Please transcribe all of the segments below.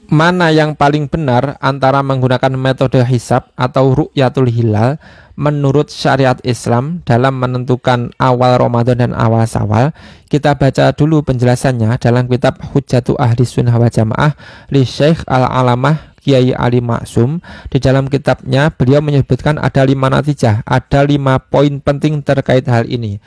mana yang paling benar antara menggunakan metode hisab atau ru'yatul hilal menurut syariat Islam dalam menentukan awal Ramadan dan awal Syawal. Kita baca dulu penjelasannya dalam kitab Hujjatu Ahli Sunnah wal Jamaah li Syekh Al-Alamah Kiai Ali Maksum. Di dalam kitabnya beliau menyebutkan ada 5 natijah, ada 5 poin penting terkait hal ini.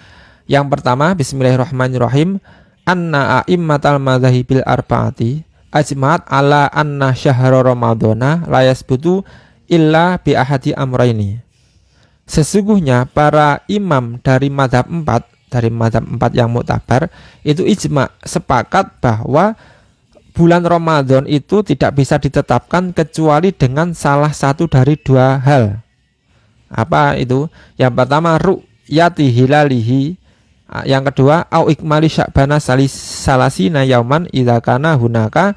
Yang pertama, bismillahirrahmanirrahim, anna a'immatal madzahibil arba'ati ajma'at ala anna syahra ramadhana la yasbutu illa bi ahadi amraini. Sesungguhnya para imam dari mazhab 4 yang muktabar itu ijma, sepakat bahwa bulan Ramadan itu tidak bisa ditetapkan kecuali dengan salah satu dari 2 hal. Apa itu? Yang pertama ru'yati hilalihi, yang kedua au ikmali sya'bana salasina yauman idza kana hunaka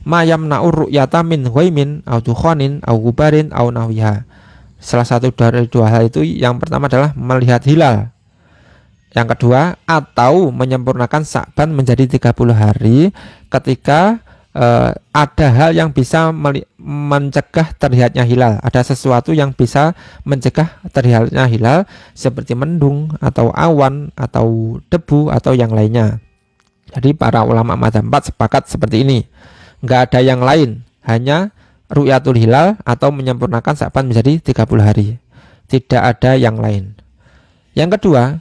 ma yamna'ur ru'yata min ghaimin au dukhanin au gubarin au nahwiha. Salah satu dari 2 hal itu, yang pertama adalah melihat hilal, yang kedua atau menyempurnakan Sya'ban menjadi 30 hari ketika ada hal yang bisa mencegah terlihatnya hilal. Ada sesuatu yang bisa mencegah terlihatnya hilal seperti mendung atau awan atau debu atau yang lainnya. Jadi para ulama mazhab 4 sepakat seperti ini. Enggak ada yang lain, hanya ru'yatul hilal atau menyempurnakan Sya'ban menjadi 30 hari. Tidak ada yang lain. Yang kedua,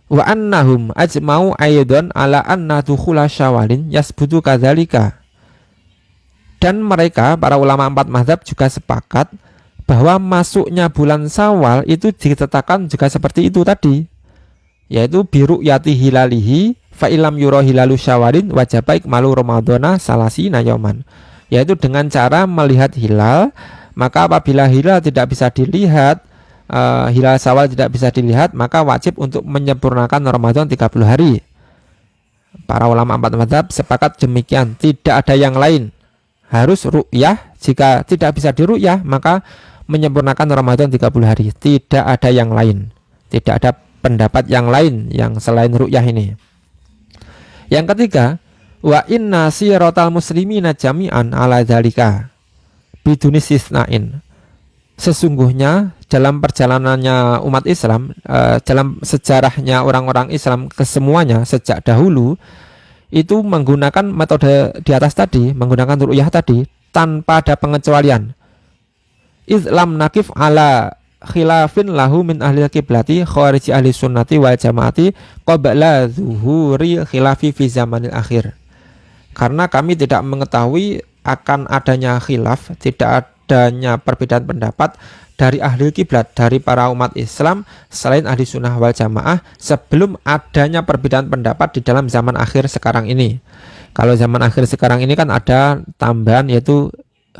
wa annahum ajma'u aidan ala anna dukhula syawalin yasbutu kadzalika. Dan mereka, para ulama 4 mazhab juga sepakat bahwa masuknya bulan Syawal itu ditetapkan juga seperti itu tadi, yaitu biru yati hilalihi fa ilam yura hilalu syawalin wajaba ikmalu ramadhana salasina yauman, yaitu dengan cara melihat hilal. Maka apabila hilal tidak bisa dilihat, hilal Syawal tidak bisa dilihat, maka wajib untuk menyempurnakan Ramadan 30 hari. Para ulama 4 mazhab sepakat demikian, tidak ada yang lain. Harus ru'yah, jika tidak bisa diru'yah maka menyempurnakan Ramadan 30 hari. Tidak ada yang lain. Tidak ada pendapat yang lain yang selain ru'yah ini. Yang ketiga, wa inna siratal muslimina jami'an ala dzalika bidunis isna'in. Sesungguhnya dalam perjalanannya umat Islam, dalam sejarahnya orang-orang Islam kesemuanya sejak dahulu itu menggunakan metode di atas tadi, menggunakan ru'yah tadi tanpa ada pengecualian. Islam nakif ala khilafin lahu min ahli kiblati khariji ahli sunnati wal jamaati qabla zuhuri khilafi fi zamanil akhir. Karena kami tidak mengetahui akan adanya khilaf, tidak adanya perbedaan pendapat dari ahli kiblat, dari para umat Islam selain ahli sunnah wal jamaah sebelum adanya perbedaan pendapat di dalam zaman akhir sekarang ini. Kalau zaman akhir sekarang ini kan ada tambahan yaitu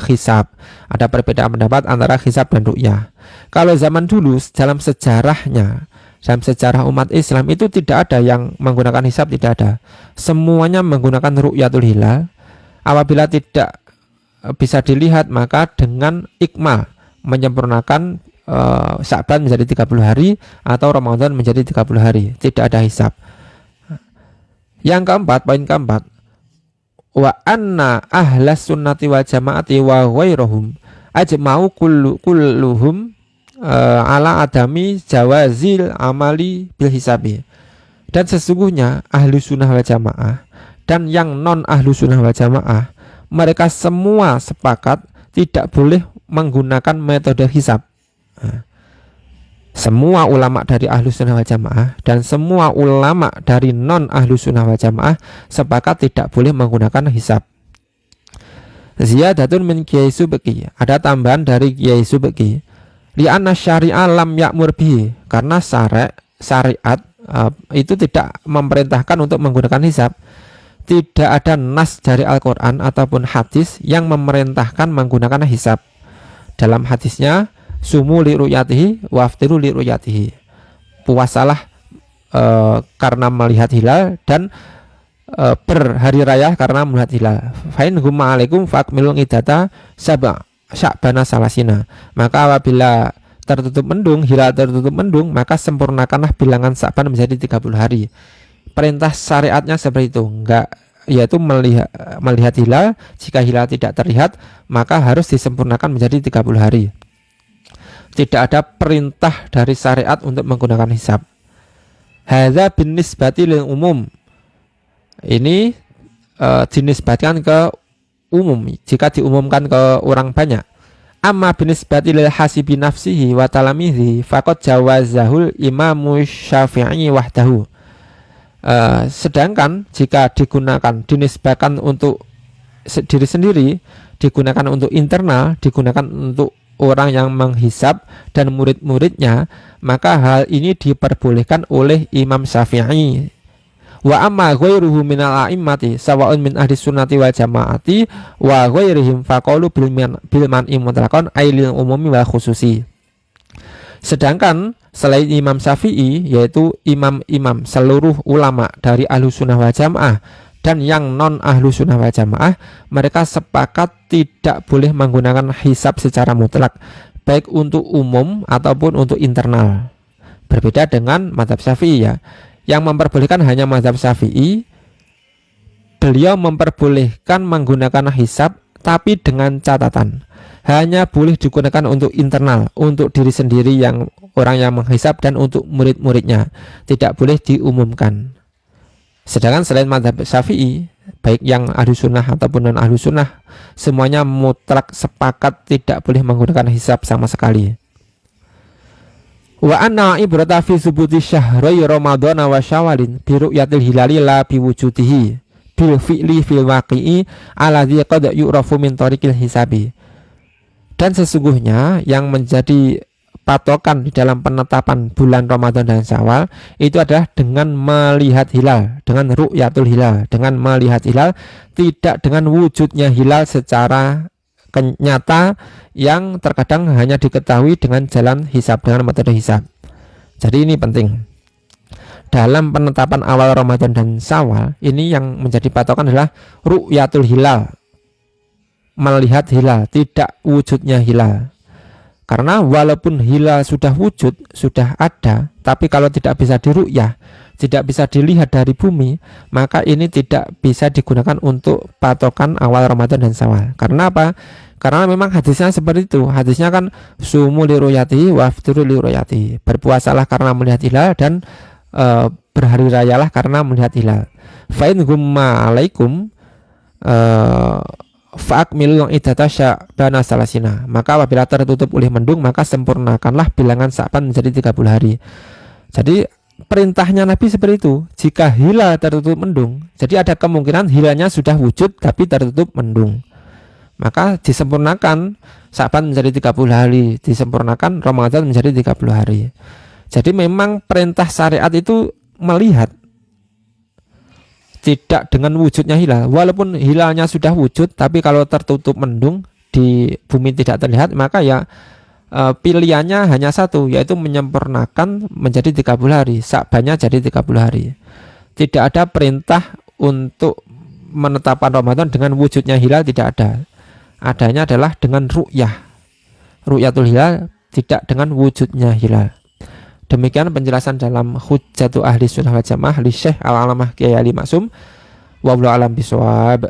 hisab, ada perbedaan pendapat antara hisab dan ru'yah. Kalau zaman dulu dalam sejarahnya, dalam sejarah umat Islam itu tidak ada yang menggunakan hisab, tidak ada. Semuanya menggunakan ru'yatul hilal. Apabila tidak bisa dilihat maka dengan ikmal, menyempurnakan Sya'ban menjadi 30 hari atau Ramadan menjadi 30 hari. Tidak ada hisab. Yang keempat, poin keempat, wa anna ahlas sunnati wal jamaati wa ghairuhum ajma'u kulluhum ala adami jawazil amali bil hisabi. Dan sesungguhnya ahlu sunnah wal jamaah dan yang non ahlu sunnah wal jamaah, mereka semua sepakat tidak boleh menggunakan metode hisab. Semua ulama dari ahlu sunnah wal jamaah dan semua ulama dari non ahlu sunnah wal jamaah sepakat tidak boleh menggunakan hisab. Ziyadatun min Kiai Subki, ada tambahan dari Kiai Subki, li'anna syari'a lam ya'mur bihi, karena syariat itu tidak memerintahkan untuk menggunakan hisab. Tidak ada nas dari Al-Quran ataupun hadis yang memerintahkan menggunakan hisab. Dalam hadisnya, sumu li ru'yatihi waftiru li ru'yatihi, puasalah karena melihat hilal dan berhari raya karena melihat hilal. Fa'in humma alaikum fa'akmilu idata sya'bana salasina. Maka apabila tertutup mendung, hilal tertutup mendung, maka sempurnakanlah bilangan Sya'ban menjadi 30 hari. Perintah syariatnya seperti itu, enggak yaitu melihat hilal. Jika hilal tidak terlihat, maka harus disempurnakan menjadi 30 hari. Tidak ada perintah dari syariat untuk menggunakan hisab. Hadza binisbati lil umum. Ini dinisbatkan ke umum, jika diumumkan ke orang banyak. Amma binisbati lil hasibi nafsihi wa talamihi faqad jawazahul imamu syafi'i wahdahu. Sedangkan jika dinisbatkan untuk diri sendiri, digunakan untuk internal, digunakan untuk orang yang menghisab dan murid-muridnya, maka hal ini diperbolehkan oleh Imam Syafi'i. Wa amma ghairuhu minal a'immati sawa'un min ahli sunnati wal jamaati wa ghairihim faqalu bil man'i mutlaqan ailil umumi wal khususi. Sedangkan selain Imam Syafi'i, yaitu imam-imam seluruh ulama dari ahlu sunnah wal jamaah dan yang non ahlu sunnah wal jamaah, mereka sepakat tidak boleh menggunakan hisab secara mutlak, baik untuk umum ataupun untuk internal. Berbeda dengan mazhab Syafi'i ya, yang memperbolehkan hanya mazhab Syafi'i. Beliau memperbolehkan menggunakan hisab, tapi dengan catatan hanya boleh digunakan untuk internal, untuk diri sendiri yang orang yang menghisab dan untuk murid-muridnya, tidak boleh diumumkan. Sedangkan selain mazhab Syafi'i, baik yang ahlu sunnah ataupun non ahlu sunnah, semuanya mutlak sepakat tidak boleh menggunakan hisab sama sekali. Wa anna ibrata fi subuti syahri ramadhana wa syawalin bi ru'yatil hilali la bi wujudihi bil fi'li fil waqi'i alladzi qad yu'rafu min tariqil hisabi. Dan sesungguhnya yang menjadi patokan di dalam penetapan bulan Ramadan dan Syawal itu adalah dengan melihat hilal, dengan ru'yatul hilal, dengan melihat hilal, tidak dengan wujudnya hilal secara nyata yang terkadang hanya diketahui dengan jalan hisab, dengan metode hisab. Jadi ini penting. Dalam penetapan awal Ramadan dan Syawal, ini yang menjadi patokan adalah ru'yatul hilal, melihat hilal, tidak wujudnya hilal. Karena walaupun hilal sudah wujud, sudah ada, tapi kalau tidak bisa diru'yah, tidak bisa dilihat dari bumi, maka ini tidak bisa digunakan untuk patokan awal Ramadan dan Syawal. Karena apa? Karena memang hadisnya seperti itu. Hadisnya kan sumu li ru'yatihi wa aftiru li ru'yatihi. Berpuasalah karena melihat hilal dan berhari rayalah karena melihat hilal. Fa in gumma alaikum fa'akmilu iddata sya'bana salasina. Maka apabila tertutup oleh mendung, maka sempurnakanlah bilangan Sya'ban menjadi 30 hari. Jadi perintahnya Nabi seperti itu. Jika hilal tertutup mendung, jadi ada kemungkinan hilalnya sudah wujud tapi tertutup mendung, maka disempurnakan Sya'ban menjadi 30 hari, disempurnakan Ramadan menjadi 30 hari. Jadi memang perintah syariat itu melihat, tidak dengan wujudnya hilal. Walaupun hilalnya sudah wujud, tapi kalau tertutup mendung, di bumi tidak terlihat, maka ya pilihannya hanya satu, yaitu menyempurnakan menjadi 30 hari, Sya'bannya jadi 30 hari. Tidak ada perintah untuk menetapkan Ramadan dengan wujudnya hilal, tidak ada. Adanya adalah dengan ru'yatul hilal, tidak dengan wujudnya hilal. Demikian penjelasan dalam Hujjatu Ahli Sunnah wal Jamaah li Syekh Al-Alamah Kiai Ali Maksum. Wallahu a'lam bishawab.